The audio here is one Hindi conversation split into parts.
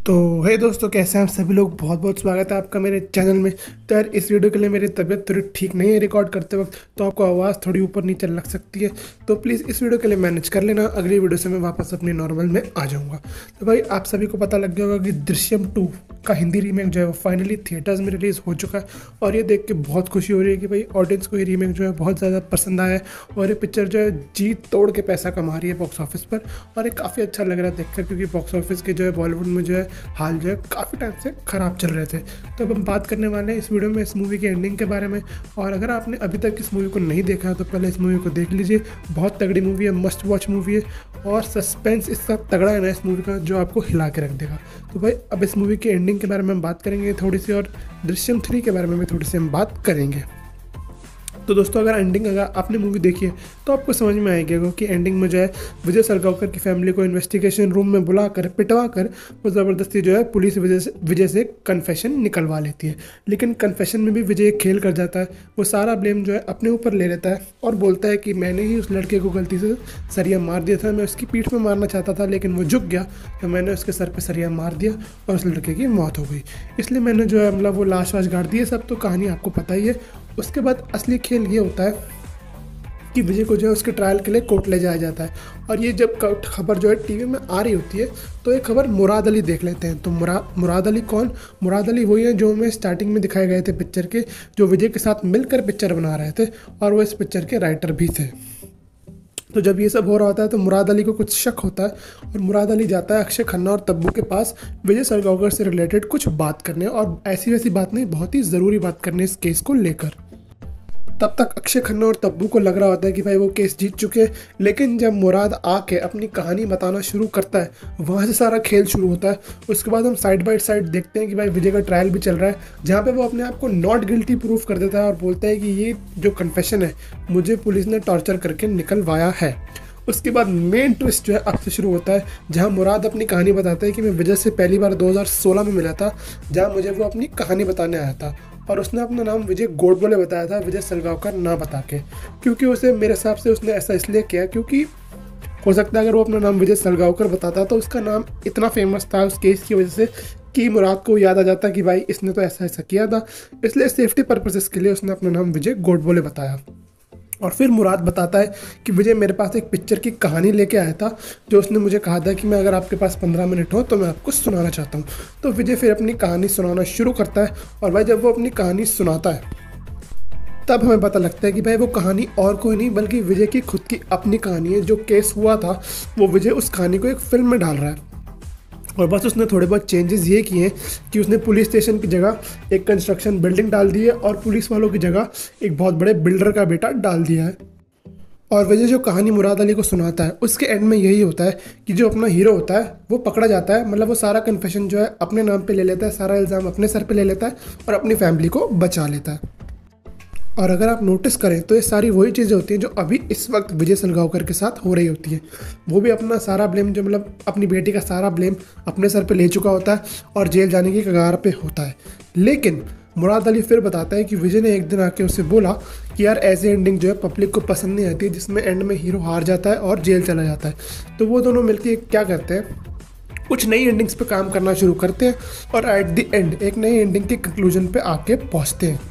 तो हे दोस्तों, कैसे हैं आप सभी लोग। बहुत बहुत स्वागत है आपका मेरे चैनल में। तो यार, इस वीडियो के लिए मेरी तबीयत थोड़ी ठीक नहीं है रिकॉर्ड करते वक्त, तो आपको आवाज़ थोड़ी ऊपर नीचे लग सकती है। तो प्लीज़ इस वीडियो के लिए मैनेज कर लेना। अगली वीडियो से मैं वापस अपनी नॉर्मल में आ जाऊँगा। तो भाई, आप सभी को पता लग गया होगा कि दृश्यम 2 का हिंदी रीमेक जो है वो फाइनली थिएटर्स में रिलीज़ हो चुका है। और ये देख के बहुत खुशी हो रही है कि भाई ऑडियंस को ये रीमेक जो है बहुत ज़्यादा पसंद आया है। और ये पिक्चर जो है जी तोड़ के पैसा कमा रही है बॉक्स ऑफिस पर। और ये काफ़ी अच्छा लग रहा है देखकर, क्योंकि बॉक्स ऑफिस के जो है बॉलीवुड में जो है हाल जो है काफ़ी टाइम से ख़राब चल रहे थे। तो अब हम बात करने वाले हैं इस वीडियो में इस मूवी की एंडिंग के बारे में। और अगर आपने अभी तक इस मूवी को नहीं देखा है तो पहले इस मूवी को देख लीजिए। बहुत तगड़ी मूवी है, मस्ट वॉच मूवी है। और सस्पेंस इसका तगड़ा है ना इस मूवी का, जो आपको हिला के रख देगा। तो भाई, अब इस मूवी की एंडिंग के बारे में हम बात करेंगे थोड़ी सी, और दृश्यम 3 के बारे में भी थोड़ी सी हम बात करेंगे। तो दोस्तों, अगर आपने मूवी देखी है तो आपको समझ में आएगा कि एंडिंग में जो है विजय सरगावकर की फैमिली को इन्वेस्टिगेशन रूम में बुलाकर पिटवा कर वो ज़बरदस्ती जो है पुलिस विजय से कन्फेशन निकलवा लेती है। लेकिन कन्फेशन में भी विजय एक खेल कर जाता है। वो सारा ब्लेम जो है अपने ऊपर ले लेता है और बोलता है कि मैंने ही उस लड़के को गलती से सरिया मार दिया था। मैं उसकी पीठ में मारना चाहता था, लेकिन वो झुक गया तो मैंने उसके सर पर सरिया मार दिया और उस लड़के की मौत हो गई। इसलिए मैंने जो है मतलब वो लाश वाश गाड़ दी है। सब तो कहानी आपको पता ही है। उसके बाद असली खेल ये होता है कि विजय को जो है उसके ट्रायल के लिए कोर्ट ले जाया जाता है। और ये जब खबर जो है टीवी में आ रही होती है तो ये खबर मुराद अली देख लेते हैं। तो मुराद अली कौन? मुराद अली वही है जो हमें स्टार्टिंग में दिखाए गए थे पिक्चर के, जो विजय के साथ मिलकर पिक्चर बना रहे थे और वो इस पिक्चर के राइटर भी थे। तो जब ये सब हो रहा होता है तो मुराद अली को कुछ शक होता है और मुराद अली जाता है अक्षय खन्ना और तब्बू के पास विजय सरगावकर से रिलेटेड कुछ बात करने, और ऐसी वैसी बात नहीं, बहुत ही ज़रूरी बात करने इस केस को लेकर। तब तक अक्षय खन्ना और तब्बू को लग रहा होता है कि भाई वो केस जीत चुके हैं। लेकिन जब मुराद आके अपनी कहानी बताना शुरू करता है, वहाँ से सारा खेल शुरू होता है। उसके बाद हम साइड बाय साइड देखते हैं कि भाई विजय का ट्रायल भी चल रहा है, जहाँ पे वो अपने आप को नॉट गिल्टी प्रूफ कर देता है और बोलता है कि ये जो कन्फेशन है मुझे पुलिस ने टॉर्चर करके निकलवाया है। उसके बाद मेन ट्विस्ट जो है अब से शुरू होता है, जहां मुराद अपनी कहानी बताता है कि मैं विजय से पहली बार 2016 में मिला था, जहां मुझे वो अपनी कहानी बताने आया था। और उसने अपना नाम विजय गोडबोले बताया था, विजय सरगावकर ना बता के। क्योंकि उसे, मेरे हिसाब से उसने ऐसा इसलिए किया क्योंकि हो सकता है अगर वो अपना नाम विजय सरगावकर बताता तो उसका नाम इतना फेमस था उस केस की वजह से कि मुराद को याद आ जाता कि भाई इसने तो ऐसा ऐसा किया था। इसलिए सेफ्टी पर्पसेस के लिए उसने अपना नाम विजय गोडबोले बताया। और फिर मुराद बताता है कि विजय मेरे पास एक पिक्चर की कहानी लेके आया था, जो उसने मुझे कहा था कि मैं अगर आपके पास 15 मिनट हो तो मैं आपको सुनाना चाहता हूँ। तो विजय फिर अपनी कहानी सुनाना शुरू करता है। और भाई, जब वो अपनी कहानी सुनाता है तब हमें पता लगता है कि भाई वो कहानी और कोई नहीं बल्कि विजय की खुद की अपनी कहानी है। जो केस हुआ था वो विजय उस कहानी को एक फिल्म में डाल रहा है। और बस उसने थोड़े बहुत चेंजेस ये किए हैं कि उसने पुलिस स्टेशन की जगह एक कंस्ट्रक्शन बिल्डिंग डाल दी है और पुलिस वालों की जगह एक बहुत बड़े बिल्डर का बेटा डाल दिया है। और वजह जो कहानी मुराद अली को सुनाता है उसके एंड में यही होता है कि जो अपना हीरो होता है वो पकड़ा जाता है। मतलब वो सारा कन्फेशन जो है अपने नाम पे ले लेता है, सारा इल्ज़ाम अपने सर पे ले लेता है और अपनी फैमिली को बचा लेता है। और अगर आप नोटिस करें तो ये सारी वही चीज़ें होती हैं जो अभी इस वक्त विजय सरगावकर के साथ हो रही होती हैं। वो भी अपना सारा ब्लेम, जो मतलब अपनी बेटी का सारा ब्लेम अपने सर पे ले चुका होता है और जेल जाने की कगार पे होता है। लेकिन मुराद अली फिर बताता है कि विजय ने एक दिन आके उससे बोला कि यार ऐसी एंडिंग जो है पब्लिक को पसंद नहीं आती, जिसमें एंड में हीरो हार जाता है और जेल चला जाता है। तो वो दोनों मिलकर क्या करते हैं, कुछ नई एंडिंग्स पे काम करना शुरू करते हैं और एट द एंड एक नई एंडिंग के कंक्लूजन पे आके पहुँचते हैं।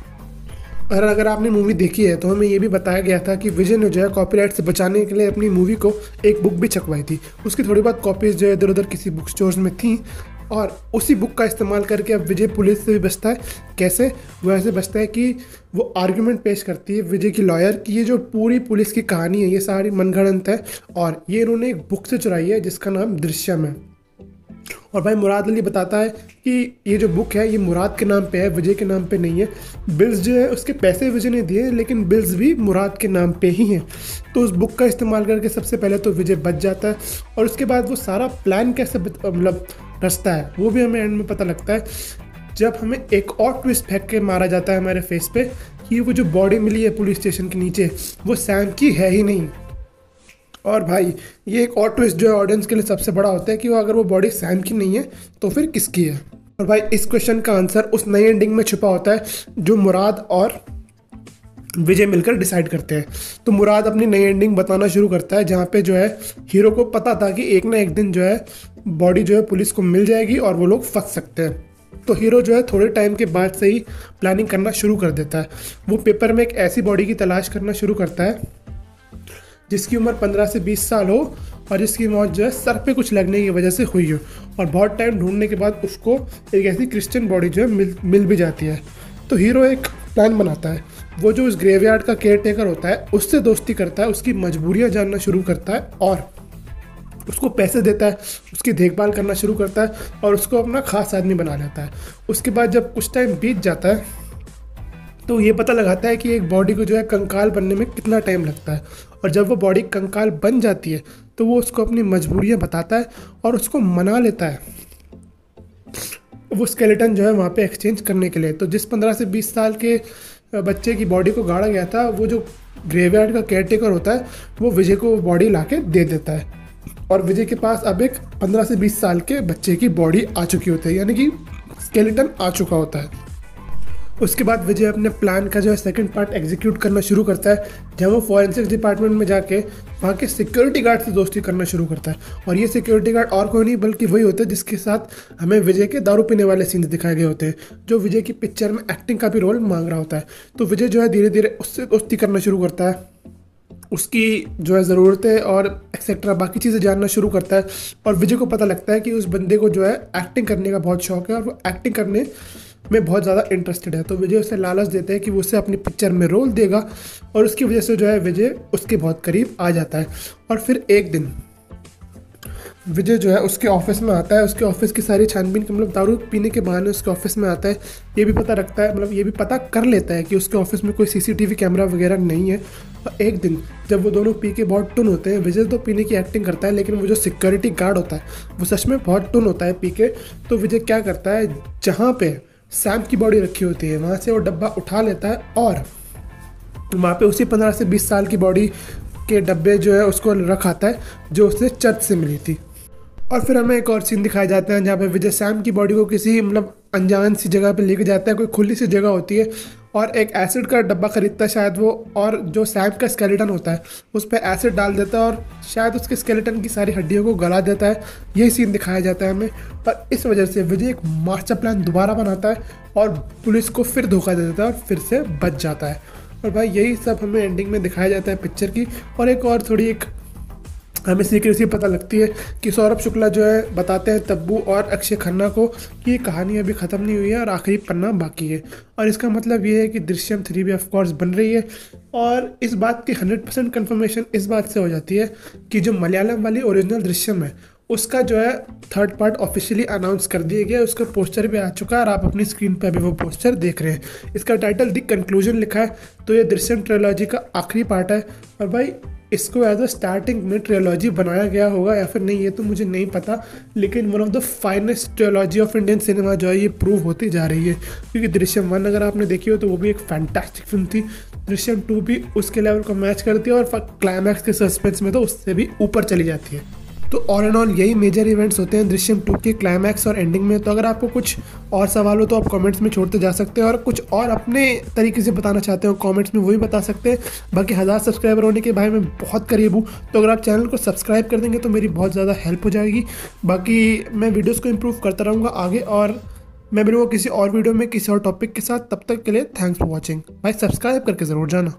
और अगर आपने मूवी देखी है तो हमें ये भी बताया गया था कि विजय ने जो है कॉपीराइट से बचाने के लिए अपनी मूवी को एक बुक भी छपवाई थी। उसकी थोड़ी बहुत कॉपीज़ जो है इधर उधर किसी बुक स्टोर्स में थी, और उसी बुक का इस्तेमाल करके अब विजय पुलिस से भी बचता है। कैसे? वो ऐसे बचता है कि वो आर्गुमेंट पेश करती है विजय की लॉयर कि ये जो पूरी पुलिस की कहानी है ये सारी मनगढ़ंत है और ये इन्होंने एक बुक से चुराई है जिसका नाम दृश्यम है। और भाई मुराद अली बताता है कि ये जो बुक है ये मुराद के नाम पे है, विजय के नाम पे नहीं है। बिल्स जो है उसके पैसे विजय ने दिए, लेकिन बिल्स भी मुराद के नाम पे ही हैं। तो उस बुक का इस्तेमाल करके सबसे पहले तो विजय बच जाता है, और उसके बाद वो सारा प्लान कैसे मतलब रचता है वो भी हमें एंड में पता लगता है, जब हमें एक और ट्विस्ट फेंक के मारा जाता है हमारे फेस पे कि वो जो बॉडी मिली है पुलिस स्टेशन के नीचे वो सैम की है ही नहीं। और भाई, ये एक और ट्विस्ट जो है ऑडियंस के लिए सबसे बड़ा होता है कि वो अगर वो बॉडी सैम की नहीं है तो फिर किसकी है। और भाई, इस क्वेश्चन का आंसर उस नई एंडिंग में छुपा होता है जो मुराद और विजय मिलकर डिसाइड करते हैं। तो मुराद अपनी नई एंडिंग बताना शुरू करता है, जहाँ पे जो है हीरो को पता था कि एक ना एक दिन जो है बॉडी जो है पुलिस को मिल जाएगी और वो लोग फंस सकते हैं। तो हीरो जो है थोड़े टाइम के बाद से ही प्लानिंग करना शुरू कर देता है। वो पेपर में एक ऐसी बॉडी की तलाश करना शुरू करता है जिसकी उम्र 15 से 20 साल हो और जिसकी मौत जो है सर पे कुछ लगने की वजह से हुई हो। और बहुत टाइम ढूंढने के बाद उसको एक ऐसी क्रिश्चियन बॉडी जो है मिल भी जाती है। तो हीरो एक प्लान बनाता है। वो जो उस ग्रेवयार्ड का केयर टेकर होता है उससे दोस्ती करता है, उसकी मजबूरियाँ जानना शुरू करता है और उसको पैसे देता है, उसकी देखभाल करना शुरू करता है और उसको अपना खास आदमी बना लेता है। उसके बाद जब कुछ टाइम बीत जाता है तो ये पता लगाता है कि एक बॉडी को जो है कंकाल बनने में कितना टाइम लगता है। और जब वो बॉडी कंकाल बन जाती है तो वो उसको अपनी मजबूरियाँ बताता है और उसको मना लेता है वो स्केलेटन जो है वहाँ पे एक्सचेंज करने के लिए। तो जिस 15 से 20 साल के बच्चे की बॉडी को गाड़ा गया था, वो जो ग्रेवयार्ड का केयरटेकर होता है वो विजय को वो बॉडी ला के दे देता है। और विजय के पास अब एक 15 से 20 साल के बच्चे की बॉडी आ चुकी होती है, यानी कि स्केलेटन आ चुका होता है। उसके बाद विजय अपने प्लान का जो है सेकंड पार्ट एग्जीक्यूट करना शुरू करता है, जहाँ वो फॉरेंसिक्स डिपार्टमेंट में जाके वहाँ के सिक्योरिटी गार्ड से दोस्ती करना शुरू करता है। और ये सिक्योरिटी गार्ड और कोई नहीं बल्कि वही होते हैं जिसके साथ हमें विजय के दारू पीने वाले सीन्स दिखाए गए होते हैं, जो विजय की पिक्चर में एक्टिंग का भी रोल मांग रहा होता है। तो विजय जो है धीरे धीरे उससे दोस्ती करना शुरू करता है, उसकी जो है ज़रूरतें और एक्सेट्रा बाकी चीज़ें जानना शुरू करता है। और विजय को पता लगता है कि उस बंदे को जो है एक्टिंग करने का बहुत शौक है और वो एक्टिंग करने में बहुत ज़्यादा इंटरेस्टेड है। तो विजय उसे लालच देते हैं कि वो उसे अपनी पिक्चर में रोल देगा और उसकी वजह से जो है विजय उसके बहुत करीब आ जाता है। और फिर एक दिन विजय जो है उसके ऑफिस में आता है, उसके ऑफिस की सारी छानबीन मतलब दारू पीने के बहाने उसके ऑफिस में आता है। ये भी पता रखता है, मतलब ये भी पता कर लेता है कि उसके ऑफिस में कोई सीसीटीवी कैमरा वगैरह नहीं है। और एक दिन जब वो दोनों पी के बहुत टुन होते हैं, विजय तो पीने की एक्टिंग करता है लेकिन वो जो सिक्योरिटी गार्ड होता है वो सच में बहुत टुन होता है पी के। तो विजय क्या करता है, जहाँ पे सैम की बॉडी रखी होती है वहाँ से वो डब्बा उठा लेता है और वहाँ पे उसी 15 से 20 साल की बॉडी के डब्बे जो है उसको रख आता है जो उसने चर्च से मिली थी। और फिर हमें एक और सीन दिखाए जाते हैं जहाँ पे विजय सैम की बॉडी को किसी मतलब अनजान सी जगह पे लेके जाता है, कोई खुली सी जगह होती है और एक एसिड का डब्बा खरीदता है शायद वो, और जो सैम का स्केलेटन होता है उस पर एसिड डाल देता है और शायद उसके स्केलेटन की सारी हड्डियों को गला देता है। यही सीन दिखाया जाता है हमें। और इस वजह से विजय एक मास्टर प्लान दोबारा बनाता है और पुलिस को फिर धोखा दे देता है और फिर से बच जाता है। और भाई यही सब हमें एंडिंग में दिखाया जाता है पिक्चर की। और एक और थोड़ी एक हमें सीक्रेसी पता लगती है कि सौरभ शुक्ला जो है बताते हैं तब्बू और अक्षय खन्ना को कि ये कहानी अभी ख़त्म नहीं हुई है और आखिरी पन्ना बाकी है। और इसका मतलब ये है कि दृश्यम 3 भी ऑफकोर्स बन रही है। और इस बात की 100% कन्फर्मेशन इस बात से हो जाती है कि जो मलयालम वाली ओरिजिनल दृश्यम है उसका जो है थर्ड पार्ट ऑफिशियली अनाउंस कर दिया गया है, उसका पोस्टर भी आ चुका है और आप अपनी स्क्रीन पे अभी वो पोस्टर देख रहे हैं। इसका टाइटल दी कंक्लूजन लिखा है, तो ये दृश्यम ट्रिलॉजी का आखिरी पार्ट है। और भाई इसको एज अ स्टार्टिंग में ट्रिलॉजी बनाया गया होगा या फिर नहीं ये तो मुझे नहीं पता, लेकिन one of the finest trilogy of Indian cinema जो है ये प्रूव होती जा रही है। क्योंकि दृश्यम 1 अगर आपने देखी हो तो वो भी एक फैंटास्टिक फिल्म थी, दृश्यम 2 भी उसके लेवल को मैच करती है और क्लाइमैक्स के सस्पेंस में तो उससे भी ऊपर चली जाती है। तो ऑल एंड ऑल यही मेजर इवेंट्स होते हैं दृश्यम 2 के क्लाइमैक्स और एंडिंग में। तो अगर आपको कुछ और सवाल हो तो आप कमेंट्स में छोड़ते जा सकते हैं और कुछ और अपने तरीके से बताना चाहते हो कमेंट्स में वो भी बता सकते हैं। बाकी 1000 सब्सक्राइबर होने के भाई मैं बहुत करीब हूँ, तो अगर आप चैनल को सब्सक्राइब कर देंगे तो मेरी बहुत ज़्यादा हेल्प हो जाएगी। बाकी मैं वीडियोज़ को इम्प्रूव करता रहूँगा आगे और मैं मिलूँगा किसी और वीडियो में किसी और टॉपिक के साथ। तब तक के लिए थैंक्स फॉर वॉचिंग। भाई सब्सक्राइब करके ज़रूर जाना।